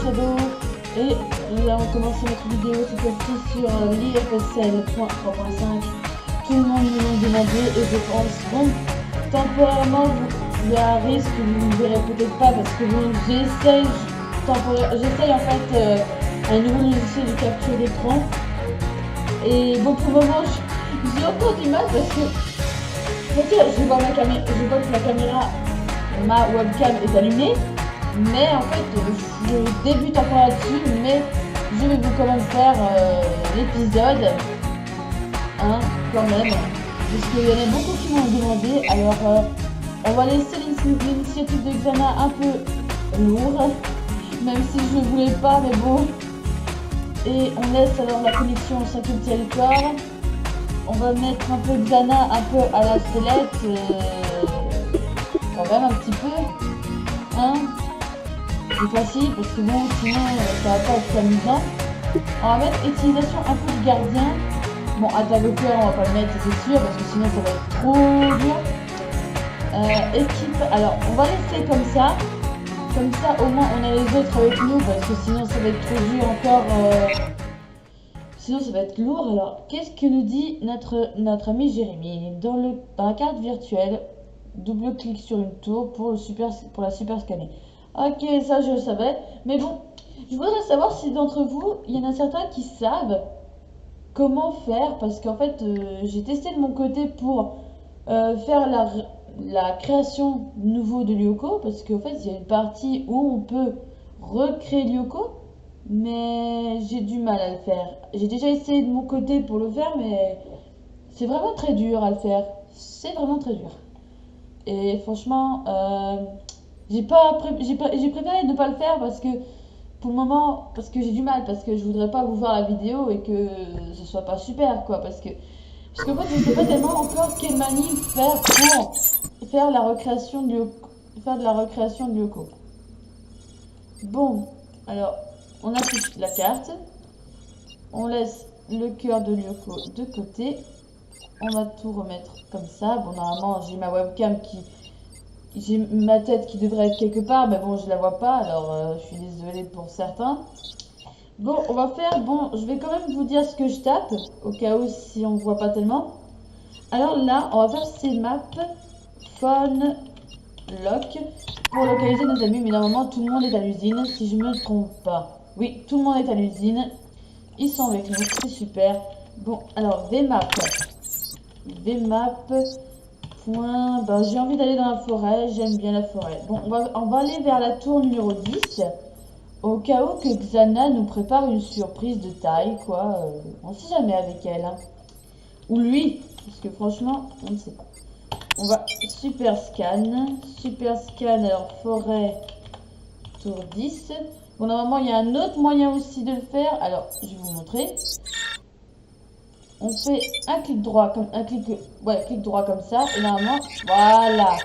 Shadow et nous allons commencer notre vidéo cette fois-ci sur l'IFSL 3.5. Tout le monde me l'a demandé et je pense, bon, temporairement, il y a un risque que vous ne verrez peut-être pas parce que bon, j'essaye en fait un nouveau logiciel de capture d'écran. Et bon, pour le moment, j'ai encore du mal parce que je vois que la caméra, ma webcam est allumée, mais en fait, je débute encore là-dessus, mais je vais vous quand même faire l'épisode, hein, quand même, parce qu'il y en a beaucoup qui m'ont demandé. Alors, on va laisser l'initiative de Xana un peu lourde, même si je ne voulais pas, mais bon. Et on laisse alors la connexion au 5e territoire. On va mettre un peu Xana un peu à la sellette, quand même un petit peu, hein. C'est facile parce que bon, sinon ça va pas être amusant. On va mettre utilisation un peu du gardien. Bon, interlocuteur on va pas le mettre, c'est sûr, parce que sinon ça va être trop dur. Équipe, alors on va laisser comme ça. Comme ça, au moins, on a les autres avec nous, parce que sinon, ça va être trop dur encore. Sinon, ça va être lourd. Alors, qu'est-ce que nous dit notre ami Jérémy? Dans la carte virtuelle, double-clic sur une tour pour la super scanner. Ok, ça, je le savais. Mais bon, je voudrais savoir si d'entre vous, il y en a certains qui savent comment faire. Parce qu'en fait, j'ai testé de mon côté pour faire la création nouveau de Lyoko, parce qu'en fait il y a une partie où on peut recréer Lyoko, mais j'ai du mal à le faire. J'ai déjà essayé de mon côté pour le faire, mais c'est vraiment très dur à le faire. C'est vraiment très dur. Et franchement, j'ai préféré ne pas le faire parce que pour le moment, parce que j'ai du mal, parce que je voudrais pas vous voir la vidéo et que ce soit pas super, quoi, parce qu'en fait, je sais pas tellement encore quelle manip faire pour faire la recréation de Lyoko. Bon, alors, on affiche la carte. On laisse le cœur de Lyoko de côté. On va tout remettre comme ça. Bon, normalement, j'ai ma webcam j'ai ma tête qui devrait être quelque part, mais bon, je la vois pas, alors je suis désolée pour certains. Bon, on va faire, bon, je vais quand même vous dire ce que je tape, au cas où si on voit pas tellement. Alors là, on va faire CMap phone lock pour localiser nos amis, mais normalement tout le monde est à l'usine, si je me trompe pas. Oui, tout le monde est à l'usine, ils sont avec nous, c'est super. Bon, alors VMap, point, ben, j'ai envie d'aller dans la forêt, j'aime bien la forêt. Bon, on va aller vers la tour numéro 10. Au cas où que Xana nous prépare une surprise de taille, quoi. On sait jamais avec elle, hein. Ou lui, parce que franchement, on ne sait pas. On va super scan, alors forêt, tour 10. Bon, normalement, il y a un autre moyen aussi de le faire. Alors, je vais vous montrer. On fait un clic droit, clic droit comme ça. Et normalement, voilà.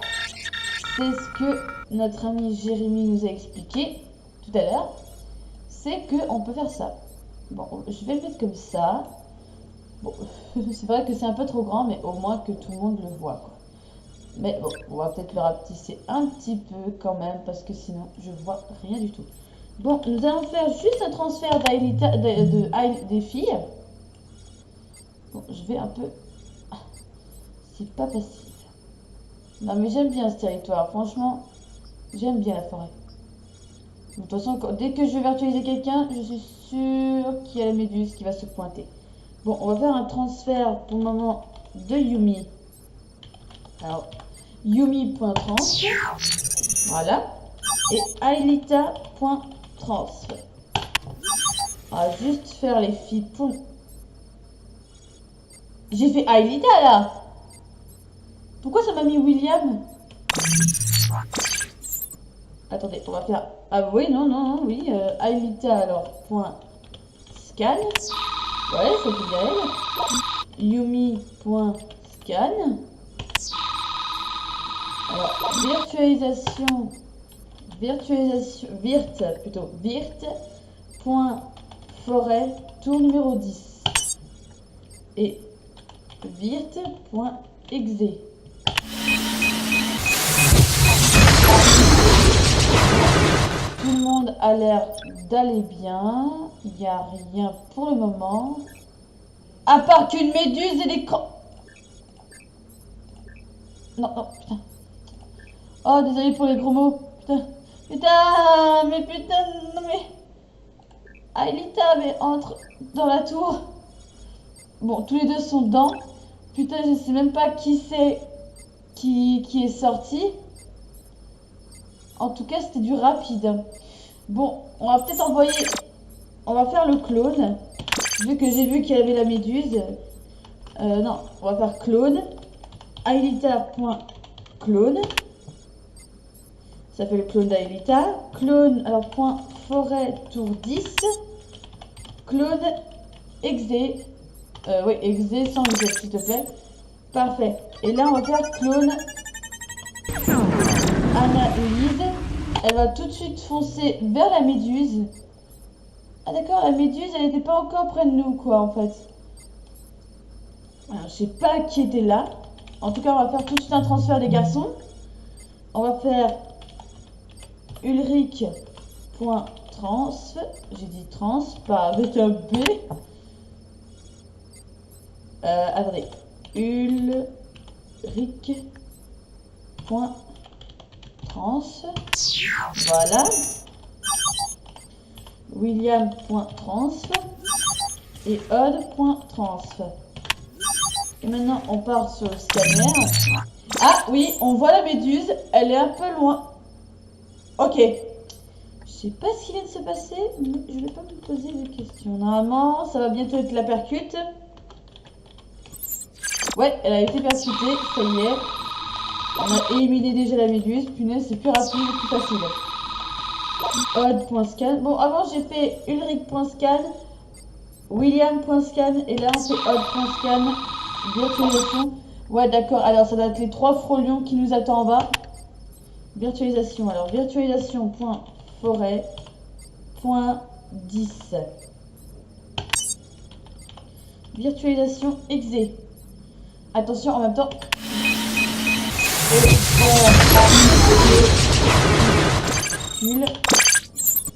C'est ce que notre ami Jérémy nous a expliqué tout à l'heure, c'est qu'on peut faire ça. Bon, je vais le mettre comme ça. Bon, c'est vrai que c'est un peu trop grand, mais au moins que tout le monde le voit, quoi. Mais bon, on va peut-être le rapetisser un petit peu quand même, parce que sinon, je vois rien du tout. Bon, nous allons faire juste un transfert des filles. Bon, je vais un peu... C'est pas facile. Non, mais j'aime bien ce territoire, franchement, j'aime bien la forêt. De toute façon, dès que je vais virtualiser quelqu'un, je suis sûre qu'il y a la méduse qui va se pointer. Bon, on va faire un transfert pour le moment de Yumi. Alors, Yumi.trans. Voilà. Et Aelita.trans. On va juste faire les filles pour... J'ai fait Aelita là. Pourquoi ça m'a mis William? Attendez, on va faire... Ah oui, non, oui. Aelita alors, point scan. Ouais, ça fait bien elle. Yumi.scan. Alors, virtualisation, virt.forêt, tour numéro 10. Et virt.exe. Tout le monde a a l'air d'aller bien. Il n'y a rien pour le moment. À part qu'une méduse et des Non, non, putain. Oh, désolé pour les gros mots. Putain. Putain, mais putain, non mais... Aelita, mais entre dans la tour. Bon, tous les deux sont dedans. Putain, je sais même pas qui c'est qui est sorti. En tout cas, c'était du rapide. Bon, on va peut-être envoyer... On va faire le clone. Vu que j'ai vu qu'il y avait la méduse. Non, on va faire clone. Aelita.clone. Ça fait le clone d'Aelita. Clone, alors point forêt tour 10. Clone exe. Oui, exe sans exe, s'il te plaît. Parfait. Et là, on va faire clone Anaïs. Elle va tout de suite foncer vers la méduse. Ah d'accord, la méduse, elle n'était pas encore près de nous, quoi, en fait. Alors, je sais pas qui était là. En tout cas, on va faire tout de suite un transfert des garçons. On va faire Ulrich.trans. J'ai dit trans, pas avec un B. Attendez. Ulrich.trans. Voilà. William.trans. Et Odd.trans. Et maintenant, on part sur le scanner. Ah oui, on voit la méduse. Elle est un peu loin. Ok. Je sais pas ce qui vient de se passer, mais je vais pas me poser des questions. Normalement, ça va bientôt être la percute. Ouais, elle a été percutée, ça y est. On a éliminé déjà la méduse. Punaise, c'est plus rapide et plus facile. Odd.scan. Bon, avant, j'ai fait Ulrich.scan, William.scan, et là, on fait Odd.scan. Virtualisation. Ouais, d'accord. Alors, ça doit être les 3 frôlions qui nous attendent en bas. Virtualisation. Alors, virtualisation.forêt.10. Virtualisation exe. Attention, en même temps.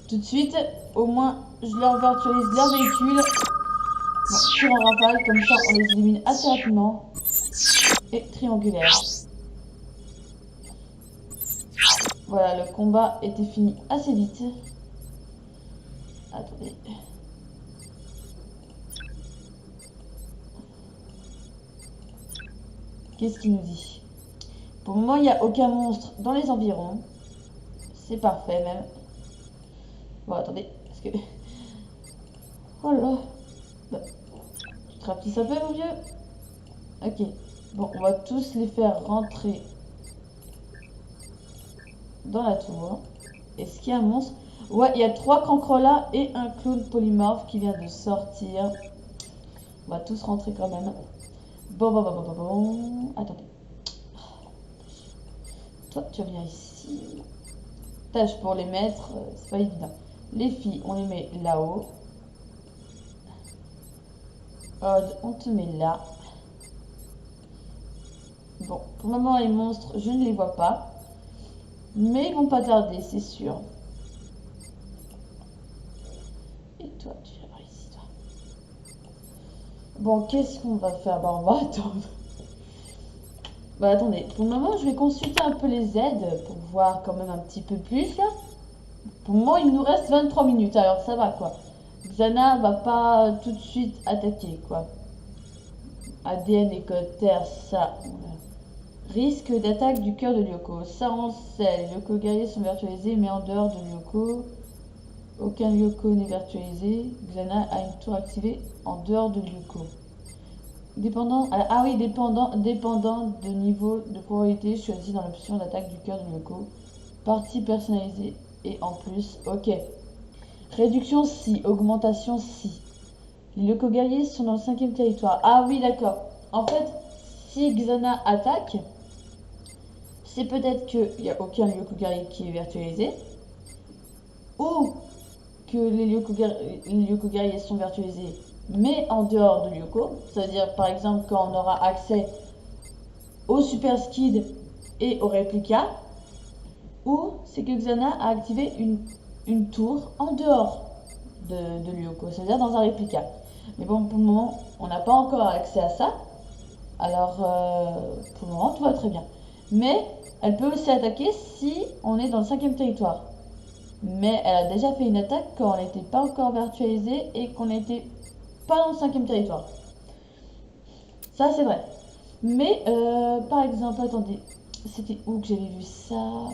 Tout de suite. Au moins, je leur virtualise leur véhicule. Bon, tir en rafale, comme ça, on les élimine assez rapidement. Et triangulaire. Voilà, le combat était fini assez vite. Attendez. Qu'est-ce qu'il nous dit? Pour le moment, il n'y a aucun monstre dans les environs. C'est parfait même. Bon, attendez. Parce que... Oh là là. Bah, tu te rapetisses un peu, mon vieux? Ok. Bon, on va tous les faire rentrer dans la tour. Est-ce qu'il y a un monstre? Ouais, il y a 3 cancrelats et un clown polymorphe qui vient de sortir. On va tous rentrer quand même. Bon. Attendez. Toi, tu viens ici. Tâche pour les mettre, c'est pas évident. Les filles, on les met là-haut. Odd, on te met là. Bon, pour le moment, les monstres, je ne les vois pas. Mais ils vont pas tarder, c'est sûr. Et toi, tu viens par ici, toi. Bon, qu'est-ce qu'on va faire? Bah, on va attendre. Bah, attendez. Pour le moment, je vais consulter un peu les aides pour voir quand même un petit peu plus, là. Pour le moment, il nous reste 23 minutes, alors ça va, quoi. Xana va pas tout de suite attaquer, quoi. ADN et code terre, ça... Risque d'attaque du cœur de Lyoko. Ça on sait. Les Lyoko guerriers sont virtualisés, mais en dehors de Lyoko. Aucun Lyoko n'est virtualisé. Xana a une tour activée en dehors de Lyoko. Dépendant... Ah oui, dépendant de niveau de probabilité choisi dans l'option d'attaque du cœur de Lyoko. Partie personnalisée et en plus. Ok. Réduction si. Augmentation si. Les Lyoko guerriers sont dans le 5e territoire. Ah oui, d'accord. En fait, si Xana attaque... C'est peut-être qu'il n'y a aucun Lyoko guerrier qui est virtualisé. Ou que les Lyoko guerriers sont virtualisés, mais en dehors de Lyoko. C'est-à-dire, par exemple, quand on aura accès au Super Skid et au réplica. Ou c'est que Xana a activé une une tour en dehors de Lyoko, c'est-à-dire dans un réplica. Mais bon, pour le moment, on n'a pas encore accès à ça. Alors, pour le moment, tout va très bien. Mais elle peut aussi attaquer si on est dans le 5e territoire. Mais elle a déjà fait une attaque quand on n'était pas encore virtualisé et qu'on n'était pas dans le 5e territoire. Ça, c'est vrai. Mais, par exemple, attendez, c'était où que j'avais vu ça?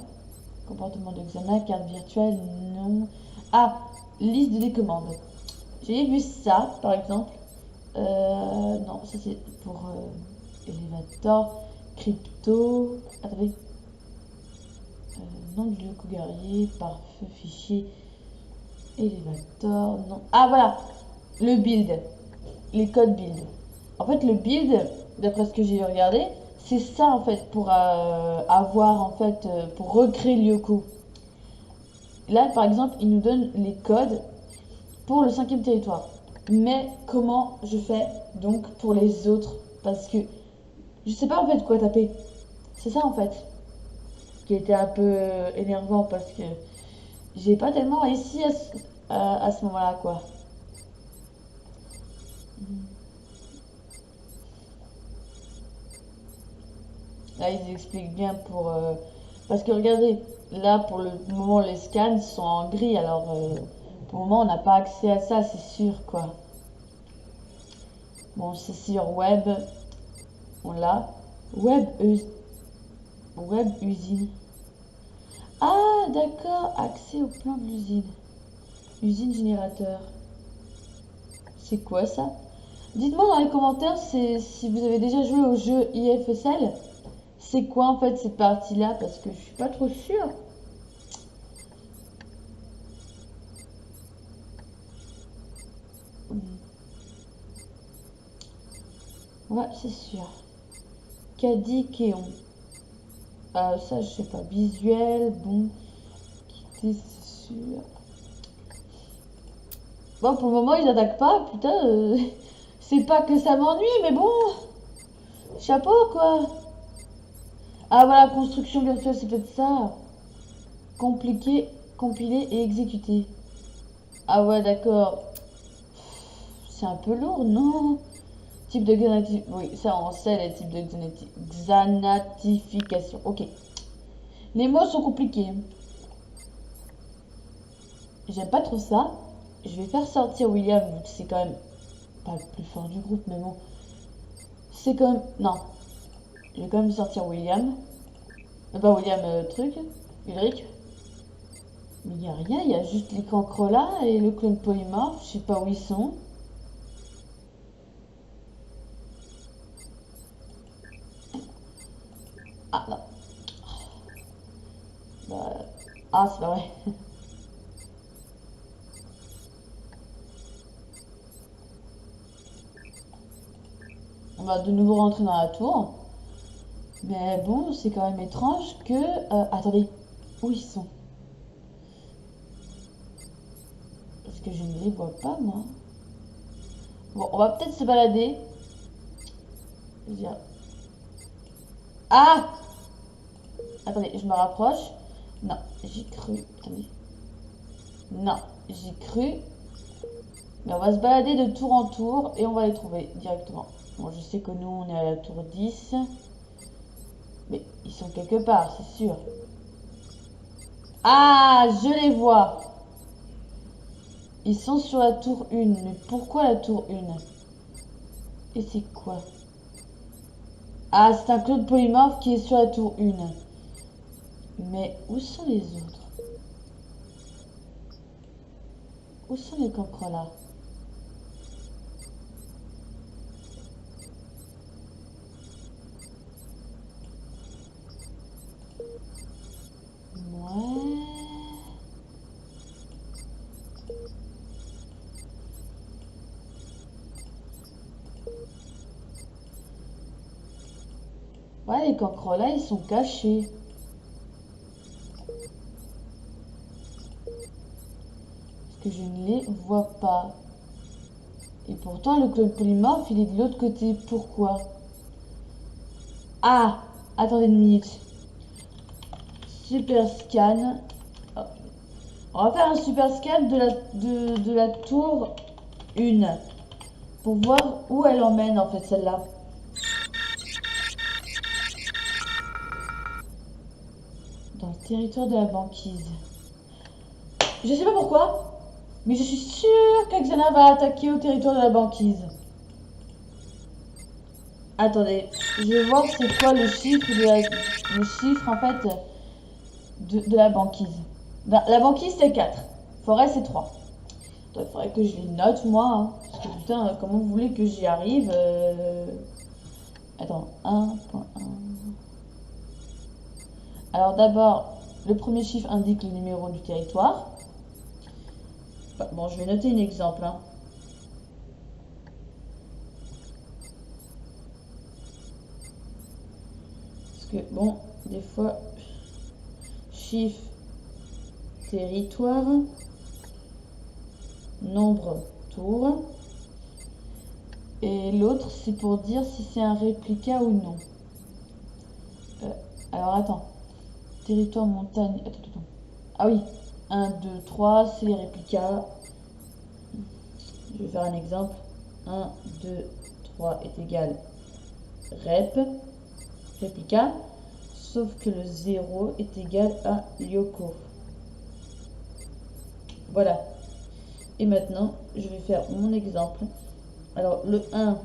Comportement d'examen, carte virtuelle, non. Ah, liste de commandes. J'ai vu ça, par exemple. Non, ça c'est pour Elevator, Crypto. Attendez. Nom du Lyoko guerrier, pare-feu, fichier, Elevator, non. Ah voilà, le build, les codes build. En fait, le build, d'après ce que j'ai regardé, c'est ça en fait pour avoir en fait pour recréer Lyoko. Là, par exemple, il nous donne les codes pour le 5e territoire. Mais comment je fais donc pour les autres? Parce que je sais pas en fait quoi taper. C'est ça en fait qui était un peu énervant parce que j'ai pas tellement réussi à ce moment-là quoi. Là ils expliquent bien pour parce que regardez là pour le moment les scans sont en gris alors pour le moment on n'a pas accès à ça c'est sûr quoi. Bon c'est sur web on l'a web usine. Ah d'accord accès au plan de l'usine. Usine générateur. C'est quoi ça? Dites-moi dans les commentaires si vous avez déjà joué au jeu IFSL. C'est quoi en fait cette partie-là? Parce que je suis pas trop sûre. Ouais, c'est sûr. Caddy Kéon. Ça, je sais pas. Visuel, bon. Quitter, c'est sûr. Bon, pour le moment, ils n'attaquent pas. Putain, c'est pas que ça m'ennuie, mais bon. Chapeau, quoi. Ah, voilà, construction virtuelle, c'est peut-être ça. Compliqué, compiler et exécuter. Ah ouais, d'accord. C'est un peu lourd, non? Type de xanatification. Oui, ça on sait les types de xanatification. Ok. Les mots sont compliqués. J'aime pas trop ça. Je vais faire sortir William, vu que c'est quand même pas le plus fort du groupe, mais bon. C'est quand même. Non. Je vais quand même sortir William. Pas William, truc. Ulrich. Mais il n'y a rien, il y a juste les cancres là et le clone polymorphe. Je sais pas où ils sont. Ah non. Bah, ah, c'est pas vrai. On va de nouveau rentrer dans la tour. Mais bon, c'est quand même étrange que... attendez, où ils sont? Parce que je ne les vois pas, moi. Bon, on va peut-être se balader. Ah! Attendez, je me rapproche. Non, j'ai cru. Attendez. Non, j'ai cru. Mais on va se balader de tour en tour et on va les trouver directement. Bon, je sais que nous, on est à la tour 10. Mais ils sont quelque part, c'est sûr. Ah, je les vois. Ils sont sur la tour 1. Mais pourquoi la tour 1? Et c'est quoi? Ah, c'est un clone polymorphe qui est sur la tour 1. Mais où sont les autres? Où sont les cancres là? Ouais. Ouais, les cancres là, ils sont cachés. Parce que je ne les vois pas. Et pourtant, le clone polymorphe, il est de l'autre côté. Pourquoi? Ah! Attendez une minute. Super scan. Oh. On va faire un super scan de la tour 1 pour voir où elle emmène en fait celle-là. Dans le territoire de la banquise. Je sais pas pourquoi, mais je suis sûre qu'Axana va attaquer au territoire de la banquise. Attendez, je vais voir c'est quoi le chiffre le chiffre en fait de la banquise. La banquise c'est 4, forêt c'est 3. Il faudrait que je les note moi, hein, parce que putain, comment vous voulez que j'y arrive Attends, 1.1. Alors d'abord, le premier chiffre indique le numéro du territoire. Bon, je vais noter un exemple. Hein. Parce que, bon, des fois, chiffre, territoire, nombre, tour. Et l'autre, c'est pour dire si c'est un réplica ou non. Alors, attends. Territoire, montagne... Attends. Ah oui. 1, 2, 3, c'est les réplicas. Je vais faire un exemple. 1, 2, 3 est égal réplica. Sauf que le 0 est égal à Lyoko. Voilà. Et maintenant, je vais faire mon exemple. Alors, le 1...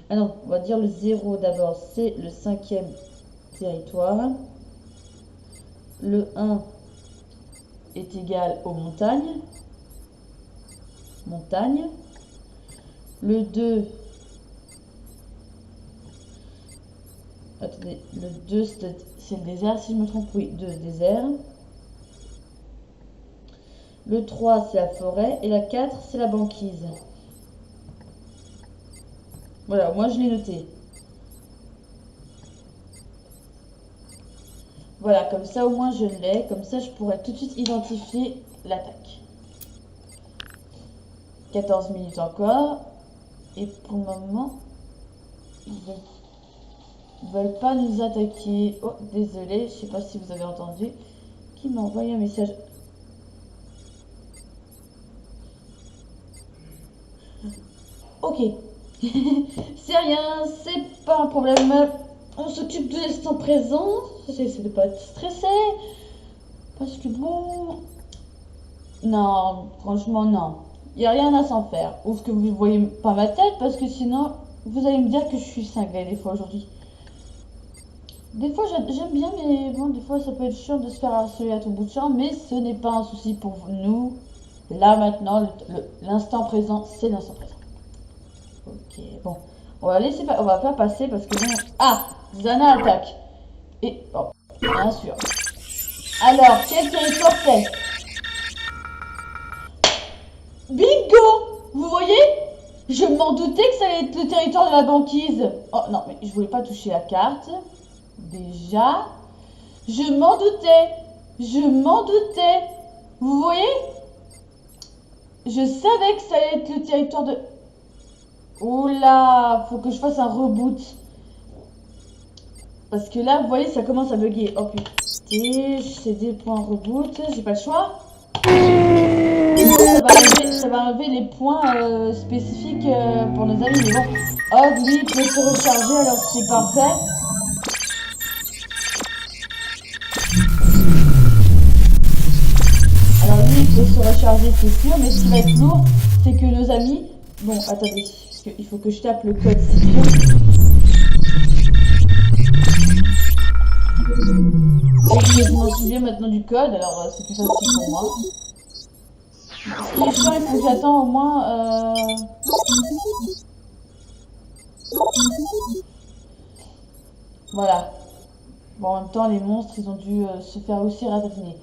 Ah non, on va dire le 0 d'abord. C'est le 5e territoire. Le 1 est égal aux montagnes. Le 2... Attendez, le 2 c'est le désert, si je me trompe. Oui, 2 désert. Le 3 c'est la forêt. Et la 4 c'est la banquise. Voilà, moi je l'ai noté. Voilà, comme ça au moins je l'ai. Comme ça je pourrais tout de suite identifier l'attaque. 14 minutes encore. Et pour le moment, ils veulent pas nous attaquer. Oh, désolé, je sais pas si vous avez entendu. Qui m'a envoyé un message? Ok. C'est rien, c'est pas un problème. On s'occupe de l'instant présent. J'essaie de pas être stressé. Parce que bon... Non, franchement non. Il n'y a rien à s'en faire. Ou ce que vous ne voyez pas ma tête, parce que sinon, vous allez me dire que je suis cinglée des fois aujourd'hui. Des fois, j'aime bien, mais bon, des fois, ça peut être chiant de se faire harceler à tout bout de champ, mais ce n'est pas un souci pour nous. Là, maintenant, l'instant présent, c'est l'instant présent. Ok, bon. On va pas passer parce que bon... Ah, Zana attaque. Et, bon, bien sûr. Alors, quel territoire c'est? Bingo! Vous voyez? Je m'en doutais que ça allait être le territoire de la banquise. Oh non, mais je voulais pas toucher la carte. Déjà. Je m'en doutais. Vous voyez? Je savais que ça allait être le territoire de... Oula, faut que je fasse un reboot. Parce que là, vous voyez, ça commence à bugger. Oh putain, c'est des points reboot. J'ai pas le choix. Ça va enlever les points spécifiques pour nos amis. Mais bon, oh, lui, il peut se recharger, alors c'est parfait. Alors lui, il peut se recharger, c'est sûr. Mais ce qui va être lourd, c'est que nos amis... Bon, attendez, parce qu'il faut que je tape le code Scipion. Et je m'en souviens maintenant du code, alors c'est plus facile pour moi. Ce qui est chiant, il faut que j'attends au moins... Voilà. Bon, en même temps, les monstres, ils ont dû se faire aussi ratatiner.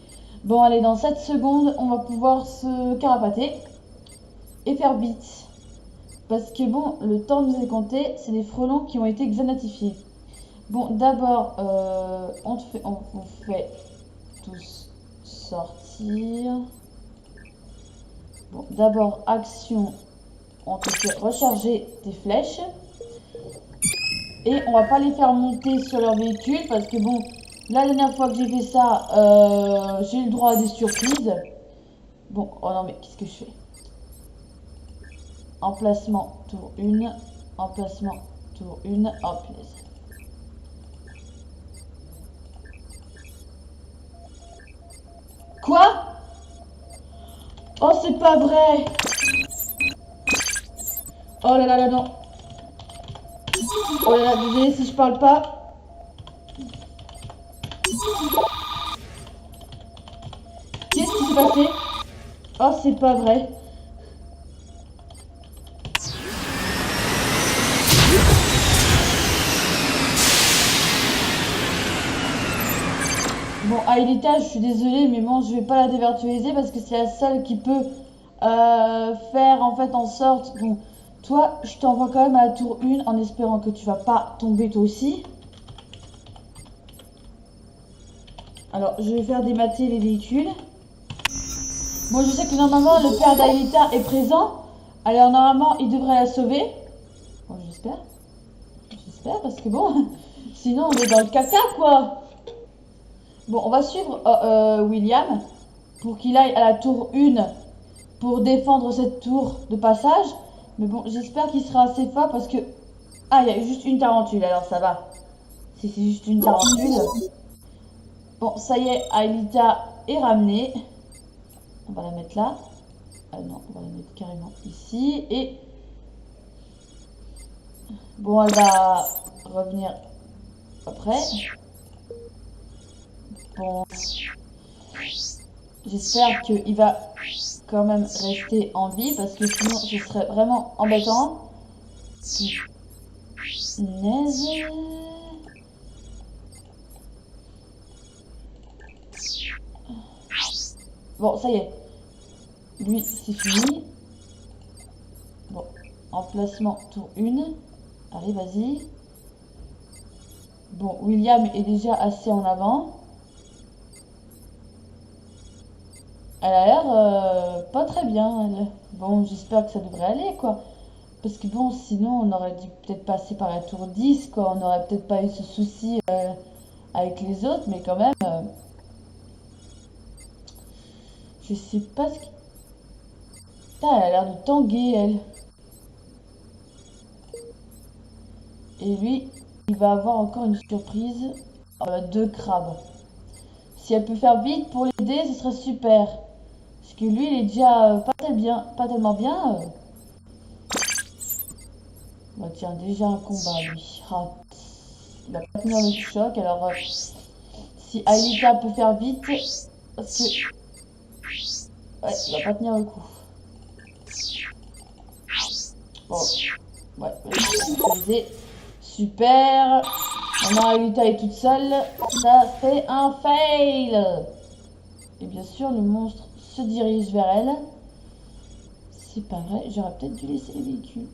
Bon, allez, dans 7 secondes, on va pouvoir se carapater et faire vite. Parce que bon, le temps nous est compté, c'est des frelons qui ont été xanatifiés. Bon, d'abord, on vous fait tous sortir. Bon, d'abord, action, on te fait recharger tes flèches. Et on va pas les faire monter sur leur véhicule parce que bon, la dernière fois que j'ai fait ça, j'ai eu le droit à des surprises. Bon, oh non, mais qu'est-ce que je fais? Emplacement, tour 1. Emplacement, tour 1. Oh, punaise. Quoi? Oh, c'est pas vrai! Oh là là là, non. Oh là là, désolé si je parle pas. Qu'est-ce qui s'est passé? Oh, c'est pas vrai. Bon, Aelita, je suis désolée, mais bon, je vais pas la dévirtualiser parce que c'est la seule qui peut faire en fait en sorte. Bon, toi, je t'envoie quand même à la tour 1 en espérant que tu vas pas tomber toi aussi. Alors, je vais faire démater les véhicules. Bon, je sais que normalement, le père d'Aelita est présent. Alors, normalement, il devrait la sauver. Bon, j'espère. J'espère, parce que bon, sinon, on est dans le caca, quoi. Bon, on va suivre William pour qu'il aille à la tour 1 pour défendre cette tour de passage. Mais bon, j'espère qu'il sera assez fort parce que... Ah, il y a juste une tarentule, alors ça va. Si c'est juste une tarentule... Bon, ça y est, Aelita est ramenée. On va la mettre là. Ah non, on va la mettre carrément ici. Et... Bon, elle va revenir après. Bon... J'espère qu'il va quand même rester en vie parce que sinon ce serait vraiment embêtant. Punaise. Bon, ça y est. Lui, c'est fini. Bon, emplacement tour 1. Allez, vas-y. Bon, William est déjà assez en avant. Elle a l'air pas très bien, elle. Bon, j'espère que ça devrait aller, quoi. Parce que bon, sinon, on aurait dû peut-être passer par la tour 10, quoi. On n'aurait peut-être pas eu ce souci avec les autres, mais quand même... je sais pas ce qui... Putain, elle a l'air de tanguer, elle. Et lui, il va avoir encore une surprise. 2 crabes. Si elle peut faire vite pour l'aider, ce serait super. Parce que lui, il est déjà pas tellement bien. Bah tiens, déjà un combat, lui. Ah, il va pas tenir le choc. Alors, si Aelita peut faire vite, parce que... Ouais, il va pas tenir le coup. Bon, ouais, je super. Maintenant, Aelita est toute seule. Ça, c'est un fail. Et bien sûr, le monstre se dirige vers elle. C'est pas vrai, j'aurais peut-être dû laisser les véhicules.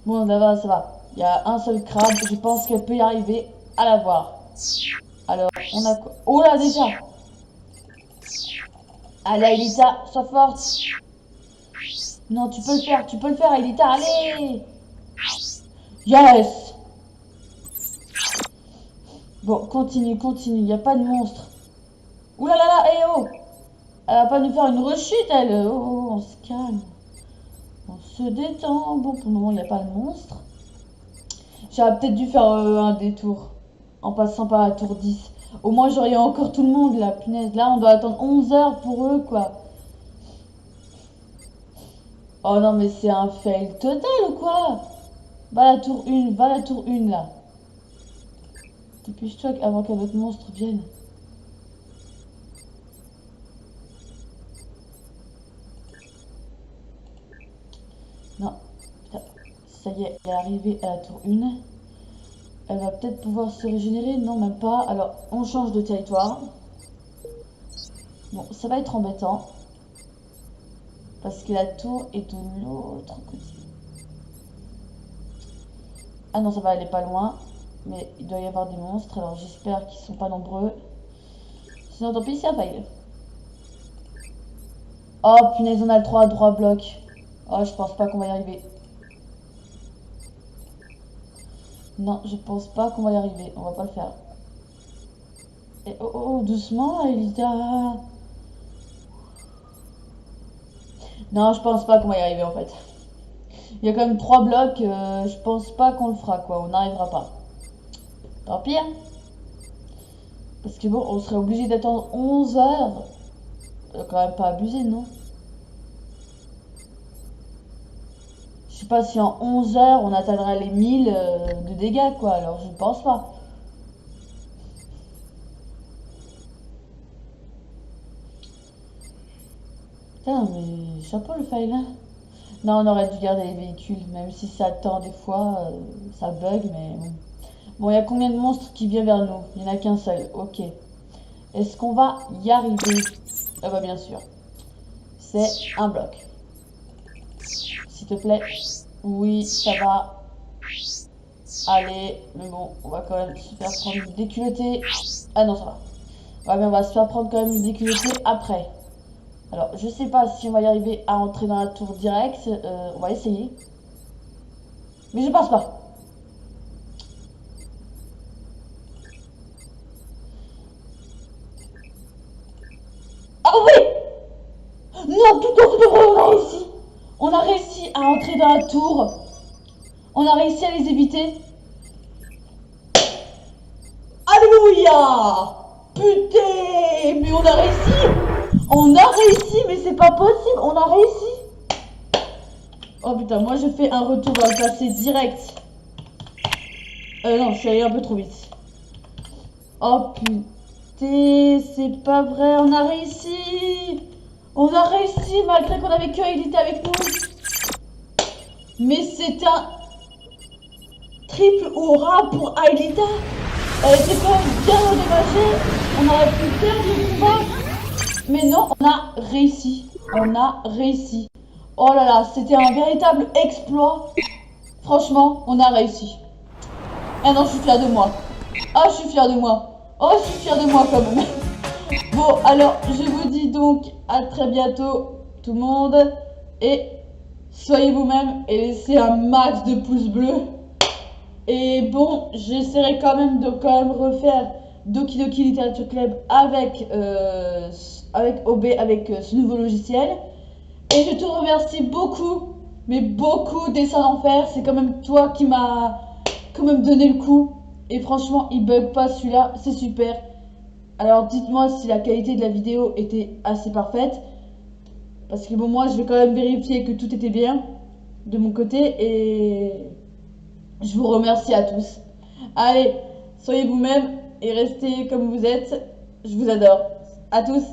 Bon, ça va, ça va. Il y a un seul crabe, je pense qu'elle peut y arriver à la voir. Alors, on a quoi? Oh là, déjà! Allez, Aelita, sois forte! Non, tu peux le faire, Aelita, allez! Yes! Bon, continue, continue, il n'y a pas de monstre. Ouh là là là, hé oh! Elle va pas nous faire une rechute, elle! Oh, on se calme. On se détend. Bon, pour le moment, il n'y a pas de monstre. J'aurais peut-être dû faire un détour en passant par la tour 10. Au moins, j'aurais encore tout le monde là, punaise. Là, on doit attendre 11 heures pour eux, quoi. Oh non, mais c'est un fail total ou quoi? Va la tour 1, va la tour 1 là. Dépêche-toi avant qu'un autre monstre vienne. Non, putain. Ça y est, elle est arrivée à la tour 1. Elle va peut-être pouvoir se régénérer. Non, même pas. Alors, on change de territoire. Bon, ça va être embêtant. Parce que la tour est de l'autre côté. Ah non, ça va aller pas loin. Mais il doit y avoir des monstres. Alors j'espère qu'ils sont pas nombreux. Sinon, tant pis, c'est un fail. Oh, punaise, on a le 3 blocs. Oh, je pense pas qu'on va y arriver. Non, je pense pas qu'on va y arriver. On va pas le faire. Et oh, oh, doucement, Aelita. Non, je pense pas qu'on va y arriver en fait. Il y a quand même 3 blocs, je pense pas qu'on le fera quoi, on n'arrivera pas. Tant pis, hein. Parce que bon, on serait obligé d'attendre 11 heures. Quand même pas abusé, non? Je sais pas si en 11 heures on atteindra les 1000 de dégâts quoi, alors je ne pense pas. Putain, mais chapeau le fail là. Non, on aurait dû garder les véhicules, même si ça tend des fois, ça bug, mais bon. Bon, il y a combien de monstres qui viennent vers nous? Il n'y en a qu'un seul, ok. Est-ce qu'on va y arriver? Ah bah bien sûr. C'est un bloc. S'il te plaît. Oui, ça va. Allez, mais bon, on va quand même se faire prendre une déculottée. Ah non, ça va. Ouais, mais on va se faire prendre quand même une déculottée après. Alors, je sais pas si on va y arriver à entrer dans la tour directe. On va essayer. Mais je pense pas. Ah oui! Non, tout au fait, on a réussi. On a réussi à entrer dans la tour. On a réussi à les éviter. Alléluia! Putain! Mais on a réussi! On a réussi, mais c'est pas possible, on a réussi! Oh putain, moi je fais un retour dans le passé direct. Non, je suis allé un peu trop vite. Oh putain, c'est pas vrai, on a réussi! On a réussi malgré qu'on avait que Aelita avec nous. Mais c'est un triple hurrah pour Aelita. Elle était quand même bien endommagée. On aurait pu perdre le combat. Mais non, on a réussi. On a réussi. Oh là là, c'était un véritable exploit. Franchement, on a réussi. Ah non, je suis fière de moi. Ah, je suis fière de moi. Oh, je suis fière de moi quand même. Bon, alors, je vous dis donc à très bientôt, tout le monde. Et soyez vous-même et laissez un max de pouces bleus. Et bon, j'essaierai quand même de refaire Doki Doki Literature Club avec OB, avec ce nouveau logiciel. Et je te remercie beaucoup, mais beaucoup, Dessin d'Enfer. C'est quand même toi qui m'a quand même donné le coup. Et franchement, il bug pas celui-là, c'est super. Alors dites-moi si la qualité de la vidéo était assez parfaite. Parce que bon, moi, je vais quand même vérifier que tout était bien de mon côté. Et je vous remercie à tous. Allez, soyez vous-même et restez comme vous êtes. Je vous adore. À tous.